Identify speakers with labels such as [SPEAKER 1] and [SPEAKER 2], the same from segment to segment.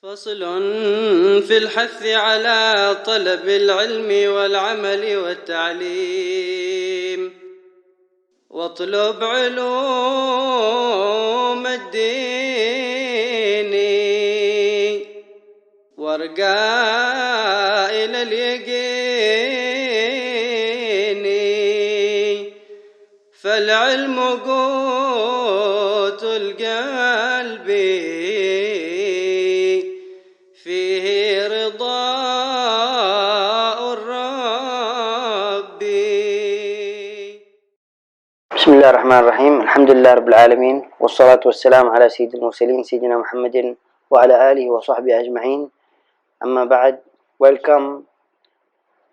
[SPEAKER 1] فصل في الحث على طلب العلم والعمل والتعليم واطلب علوم الدين وارقى إلى اليقين فالعلم قوت القلب فيه رضاء الرب.
[SPEAKER 2] بسم الله الرحمن الرحيم. الحمد لله رب العالمين والصلاة والسلام على سيد المرسلين سيدنا محمد وعلى آله وصحبه أجمعين. أما بعد, welcome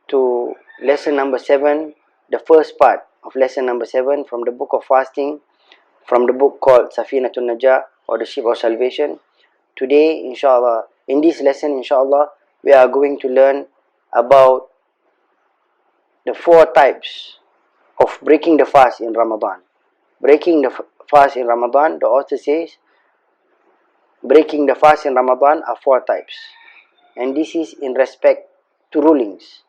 [SPEAKER 2] to lesson number 7, the first part of lesson number 7 from the book of fasting, from the book called Safinah an-Naja, or the ship of salvation. Today, inshallah, in this lesson, inshallah, we are going to learn about the 4 types of breaking the fast in Ramadan. Breaking the fast in Ramadan, the author says, breaking the fast in Ramadan are 4 types. And this is in respect to rulings.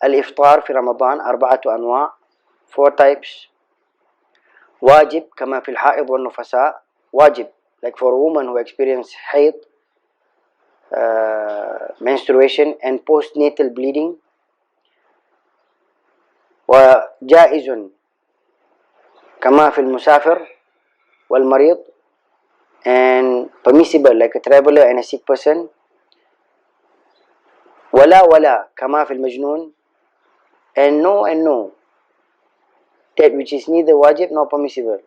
[SPEAKER 2] Al-Iftar fi Ramadan, 4 anwa, 4 types. Wajib, kama fil ha'id wal nufasa, wajib, like for a woman who experiences haid, menstruation and postnatal bleeding. وجائز كما في المسافر والمريض, and permissible like a traveler and a sick person. ولا كما في المجنون, and no, that which is neither wajib nor permissible,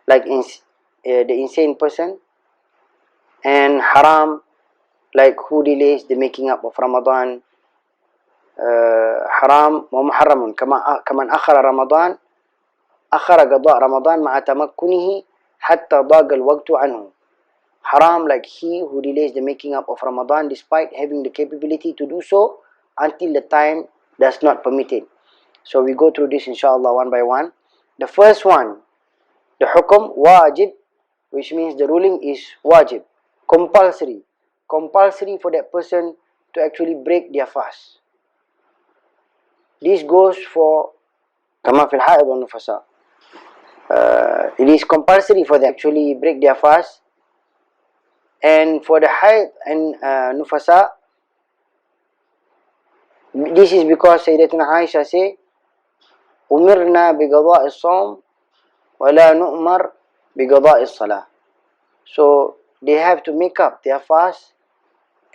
[SPEAKER 2] like the insane person. And haram, like who delays the making up of Ramadan. حرام ومحرم كمن أخر رمضان أخر قضاء رمضان مع تمكنه حتى ضاق الوقت عنه. Haram, like he who delays the making up of Ramadan despite having the capability to do so until the time does not permit it. So we go through this inshallah one by one. The first one, the hukum wajib, which means the ruling is wajib, compulsory for that person to actually break their fast. This goes for kama fil ha'id wal nufasa. It is compulsory for them to actually break their fast. And for the haid and nufasa, this is because Sayyidatuna Aisha say, umirna bi qada'i as-sawm wa la nu'mar bi qada'i as-salah. So they have to make up their fast,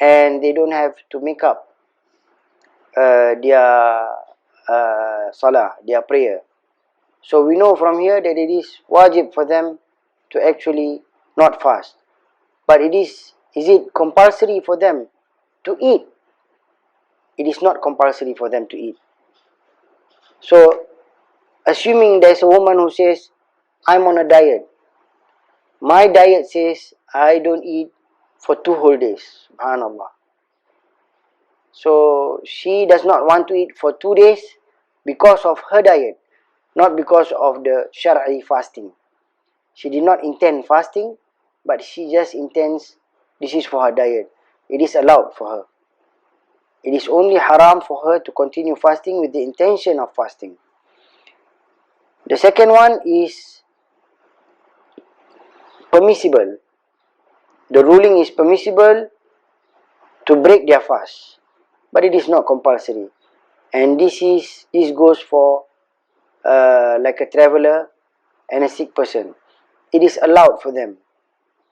[SPEAKER 2] and they don't have to make up their salah, their prayer. So we know from here that it is wajib for them to actually not fast. But is it compulsory for them to eat? It is not compulsory for them to eat. So assuming there's a woman who says, I'm on a diet. My diet says I don't eat for 2 whole days. Subhanallah. So she does not want to eat for 2 days because of her diet, not because of the Shar'i fasting. She did not intend fasting, but she just intends this is for her diet. It is allowed for her. It is only haram for her to continue fasting with the intention of fasting. The second one is permissible. The ruling is permissible to break their fast, but it is not compulsory. And this goes for like a traveler and a sick person. It is allowed for them.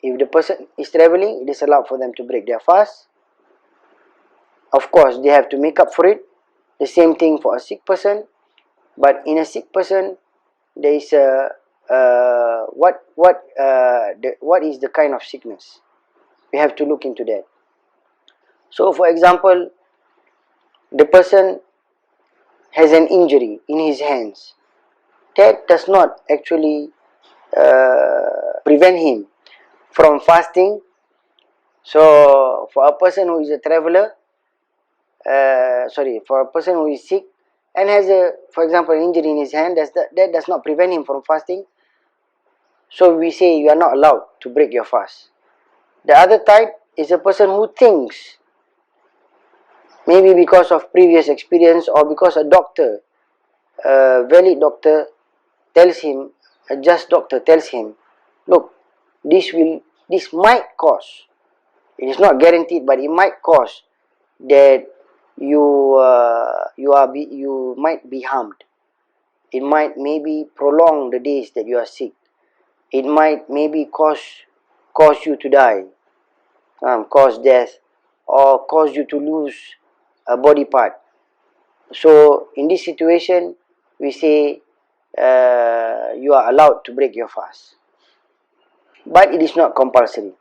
[SPEAKER 2] If the person is traveling, it is allowed for them to break their fast. Of course, they have to make up for it. The same thing for a sick person. But in a sick person, there is a what is the kind of sickness? We have to look into that. So, for example, the person has an injury in his hands. That does not actually prevent him from fasting. So for a person who is a traveler, for a person who is sick and has for example, an injury in his hand, that does not prevent him from fasting. So we say you are not allowed to break your fast. The other type is a person who thinks, maybe because of previous experience or because a doctor, a valid doctor tells him, a just doctor tells him, look, this might cause, it is not guaranteed, but it might cause that you might be harmed. It might maybe prolong the days that you are sick. It might maybe cause you to die, cause death, or cause you to lose a body part. So in this situation, we say you are allowed to break your fast, but it is not compulsory.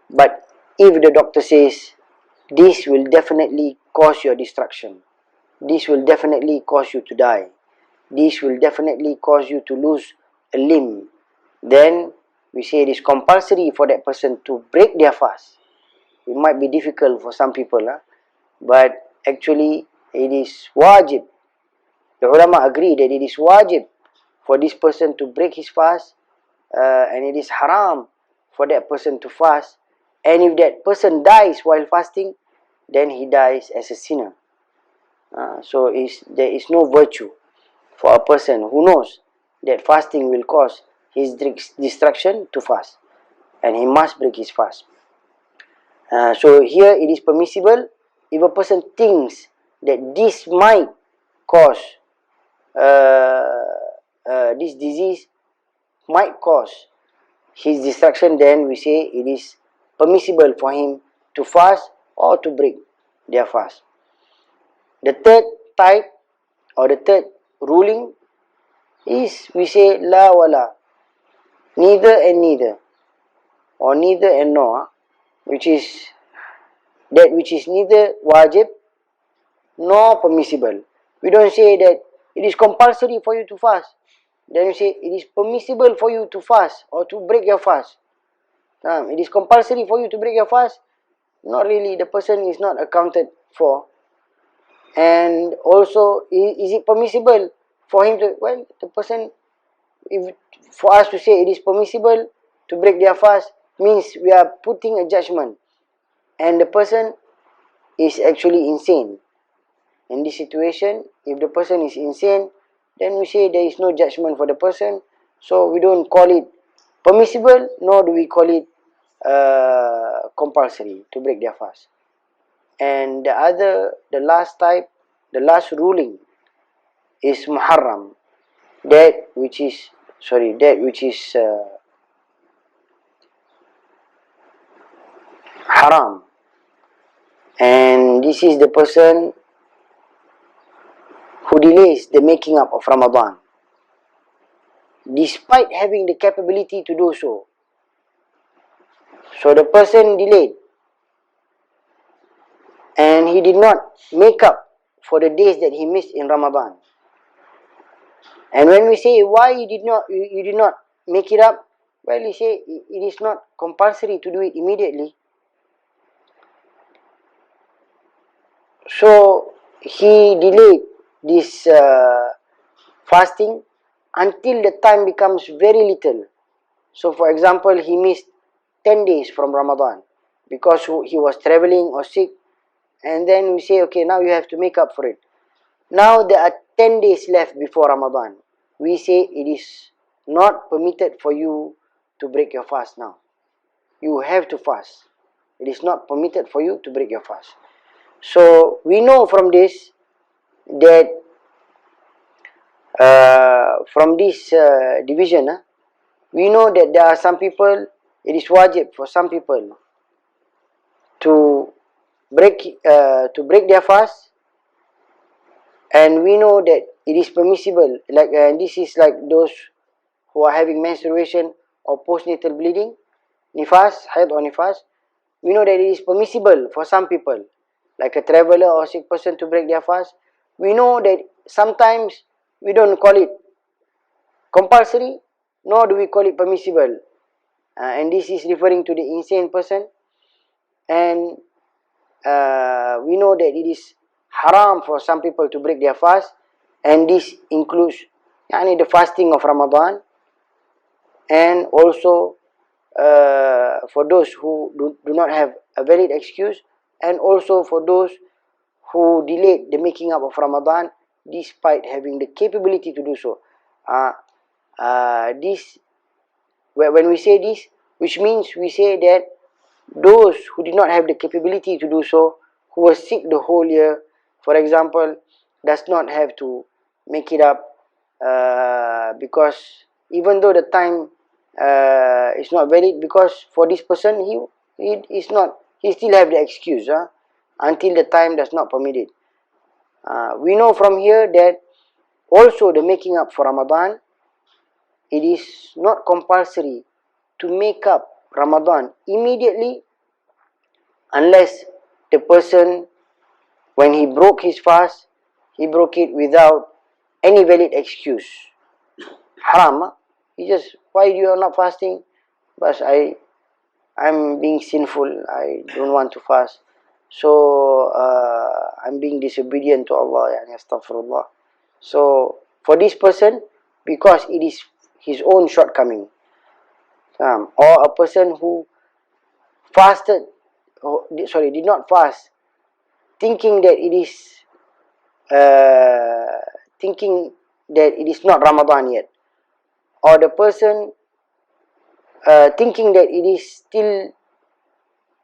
[SPEAKER 2] But if the doctor says this will definitely cause your destruction, this will definitely cause you to die, this will definitely cause you to lose a limb, then we say it is compulsory for that person to break their fast. It might be difficult for some people, but actually it is wajib. The ulama agree that it is wajib for this person to break his fast, and it is haram for that person to fast. And if that person dies while fasting, then he dies as a sinner. So there is no virtue for a person who knows that fasting will cause his destruction to fast, and he must break his fast. So here it is permissible if a person thinks that this might cause, this disease might cause his destruction, then we say it is permissible for him to fast or to break their fast. The third type, or the third ruling, is we say la wala, neither and neither, or neither and no, which is that which is neither wajib nor permissible. We don't say that it is compulsory for you to fast. Then we say it is permissible for you to fast or to break your fast. It is compulsory for you to break your fast. Not really. The person is not accounted for. And also, is it permissible for him to, well, the person, if for us to say it is permissible to break their fast, means we are putting a judgment, and the person is actually insane. In this situation, if the person is insane, then we say there is no judgment for the person. So we don't call it permissible, nor do we call it compulsory to break their fast. And the last type, the last ruling is muharram, that which is haram. And this is the person who delays the making up of Ramadan, despite having the capability to do so. So the person delayed, and he did not make up for the days that he missed in Ramadan. And when we say why you did not make it up, well, he say it is not compulsory to do it immediately. So he delayed this fasting until the time becomes very little. So for example, he missed 10 days from Ramadan because he was traveling or sick, and then we say, okay, now you have to make up for it. Now there are 10 days left before Ramadan. We say it is not permitted for you to break your fast now. You have to fast. It is not permitted for you to break your fast. So we know from this that from this division, we know that there are some people, it is wajib for some people to break their fast, and we know that it is permissible. Like this is like those who are having menstruation or postnatal bleeding, nifas, haid or nifas. We know that it is permissible for some people, like a traveler or sick person, to break their fast. We know that sometimes we don't call it compulsory, nor do we call it permissible. And this is referring to the insane person. And we know that it is haram for some people to break their fast, and this includes the fasting of Ramadan, and also for those who do not have a valid excuse, and also for those who delayed the making up of Ramadan despite having the capability to do so. This, when we say this, which means we say that those who did not have the capability to do so, who were sick the whole year, for example, does not have to make it up, because even though the time is not valid, because for this person he still have the excuse until the time does not permit it. We know from here that also the making up for Ramadan, it is not compulsory to make up Ramadan immediately, unless the person, when he broke his fast, he broke it without any valid excuse. Haram. He just, why you are not fasting? But I'm being sinful, I don't want to fast, so I'm being disobedient to Allah, yani astaghfirullah. So for this person, because it is his own shortcoming, or a person who fasted, did not fast, thinking that it is not Ramadan yet, or the person thinking that it is still,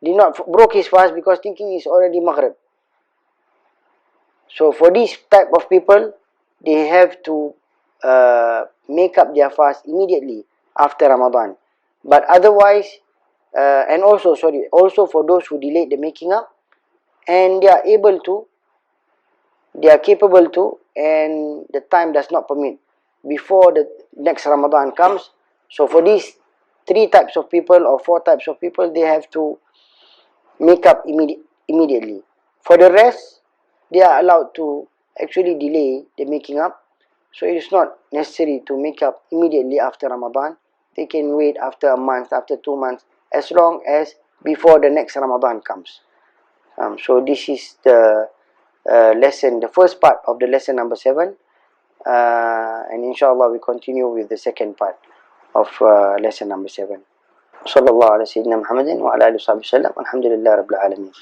[SPEAKER 2] did not broke his fast because thinking it's already Maghrib. So for this type of people, they have to make up their fast immediately after Ramadan. But otherwise, and also for those who delayed the making up, and they are capable to, and the time does not permit before the next Ramadan comes. So for these 3 types of people or 4 types of people, they have to make up immediately. For the rest, they are allowed to actually delay the making up. So it is not necessary to make up immediately after Ramadan. They can wait after a month, after 2 months, as long as before the next Ramadan comes. So this is the lesson, the first part of the lesson number 7. And inshallah we continue with the second part of lesson number 7. Sallallahu ala Sayyidina Muhammadin wa ala alihi wa sahbihi sallam. Alhamdulillah Rabbil Alameen.